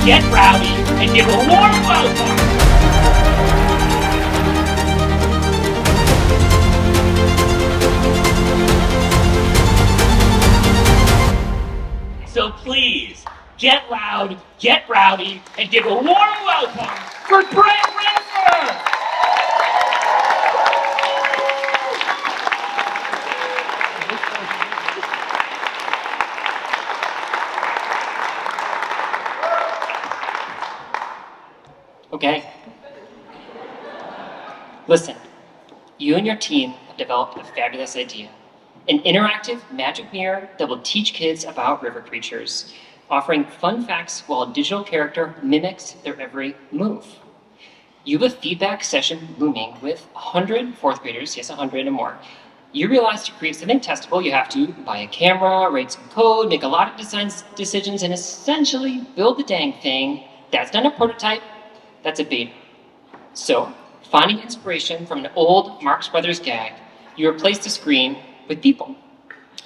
get rowdy, and give a warm welcome. So please, get loud, get rowdy, and give a warm welcome for Renfer! Okay. Listen, you and your team have developed a fabulous idea. An interactive magic mirror that will teach kids about river creatures, offering fun facts while a digital character mimics their every move. You have a feedback session looming with 100 fourth graders, yes, 100 and more. You realize to create something testable, you have to buy a camera, write some code, make a lot of design decisions, and essentially build the dang thing. That's not a prototype, that's a beta. So, finding inspiration from an old Marx Brothers gag, you replace the screen with people.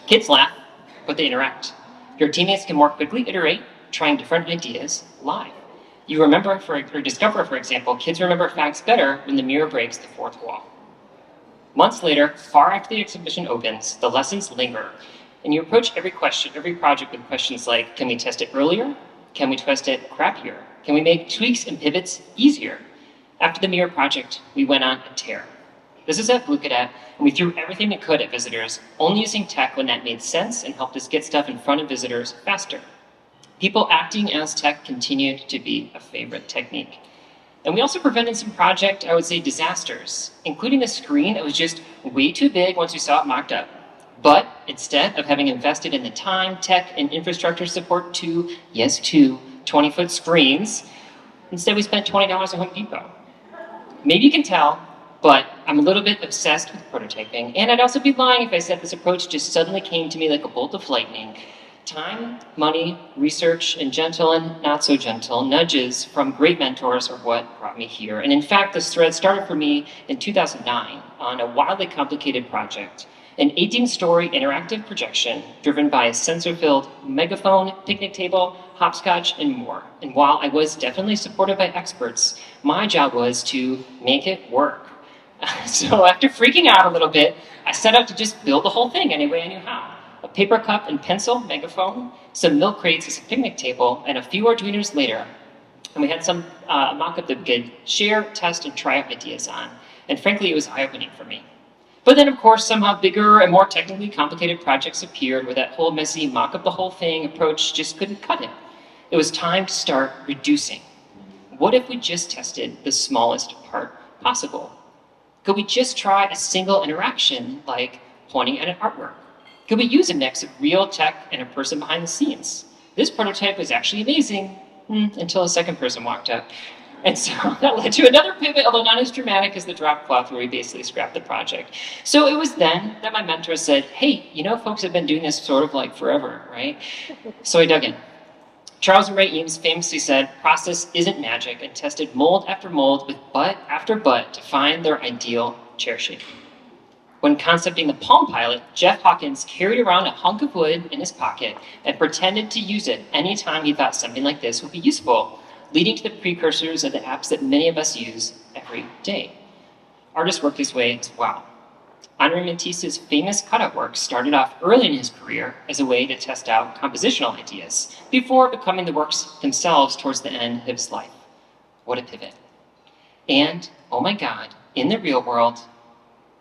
Kids laugh, but they interact. Your teammates can more quickly iterate, trying different ideas live. You remember, or discover, for example, kids remember facts better when the mirror breaks the fourth wall. Months later, far after the exhibition opens, the lessons linger, and you approach every project with questions like, can we test it earlier? Can we test it crappier? Can we make tweaks and pivots easier? After the mirror project, we went on a tear. This is at Blue Cadet, and we threw everything we could at visitors, only using tech when that made sense and helped us get stuff in front of visitors faster. People acting as tech continued to be a favorite technique. And we also prevented some project, I would say, disasters, including a screen that was just way too big once we saw it mocked up. But instead of having invested in the time, tech, and infrastructure support to 20-foot screens, instead we spent $20 at Home Depot. Maybe you can tell, but I'm a little bit obsessed with prototyping, and I'd also be lying if I said this approach just suddenly came to me like a bolt of lightning. Time, money, research, and gentle and not so gentle nudges from great mentors are what brought me here. And in fact, this thread started for me in 2009 on a wildly complicated project, an 18-story interactive projection driven by a sensor-filled megaphone, picnic table, hopscotch, and more. And while I was definitely supported by experts, my job was to make it work. So after freaking out a little bit, I set out to just build the whole thing any way I knew how. A paper cup and pencil megaphone, some milk crates as a picnic table, and a few Arduinos later. And we had some mock-up that we could share, test, and try out ideas on. And frankly, it was eye-opening for me. But then, of course, somehow bigger and more technically complicated projects appeared where that whole messy mock-up the whole thing approach just couldn't cut it. It was time to start reducing. What if we just tested the smallest part possible? Could we just try a single interaction, like pointing at an artwork? Could we use a mix of real tech and a person behind the scenes? This prototype was actually amazing until a second person walked up. And so that led to another pivot, although not as dramatic as the drop cloth where we basically scrapped the project. So it was then that my mentor said, hey, folks have been doing this sort of like forever, right? So I dug in. Charles and Ray Eames famously said, process isn't magic, and tested mold after mold with butt after butt to find their ideal chair shape. When concepting the Palm Pilot, Jeff Hawkins carried around a hunk of wood in his pocket and pretended to use it anytime he thought something like this would be useful, leading to the precursors of the apps that many of us use every day. Artists work this way as well. Henri Matisse's famous cutout work started off early in his career as a way to test out compositional ideas before becoming the works themselves towards the end of his life. What a pivot. And, oh my God, in the real world,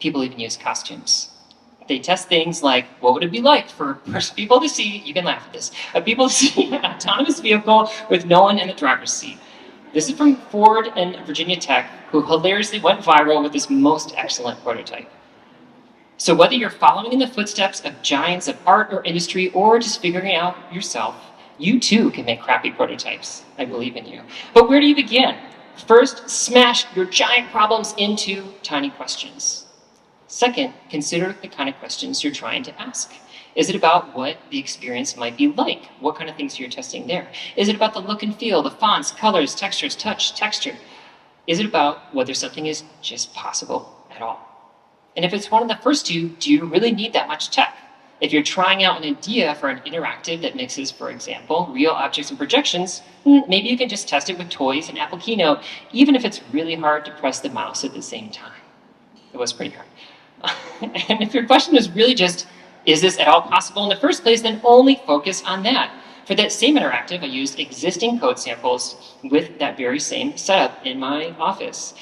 people even use costumes. They test things like, what would it be like for people to see, you can laugh at this, people to see an autonomous vehicle with no one in the driver's seat. This is from Ford and Virginia Tech, who hilariously went viral with this most excellent prototype. So whether you're following in the footsteps of giants of art or industry, or just figuring it out yourself, you too can make crappy prototypes. I believe in you. But where do you begin? First, smash your giant problems into tiny questions. Second, consider the kind of questions you're trying to ask. Is it about what the experience might be like? What kind of things you're testing there? Is it about the look and feel, the fonts, colors, textures, touch, texture? Is it about whether something is just possible at all? And if it's one of the first two, do you really need that much tech? If you're trying out an idea for an interactive that mixes, for example, real objects and projections, maybe you can just test it with toys and Apple Keynote, even if it's really hard to press the mouse at the same time. It was pretty hard. And if your question is really just, is this at all possible in the first place, then only focus on that. For that same interactive, I used existing code samples with that very same setup in my office.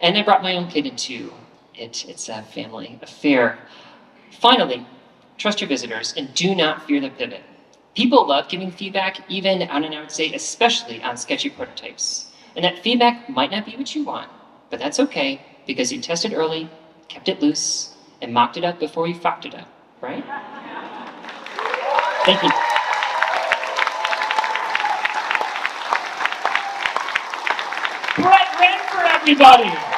And I brought my own kid into it. It's a family affair. Finally, trust your visitors and do not fear the pivot. People love giving feedback, even, and I would say especially on sketchy prototypes. And that feedback might not be what you want, but that's okay because you tested early, kept it loose, and mocked it up before you fucked it up, right? Thank you. Renfer, everybody!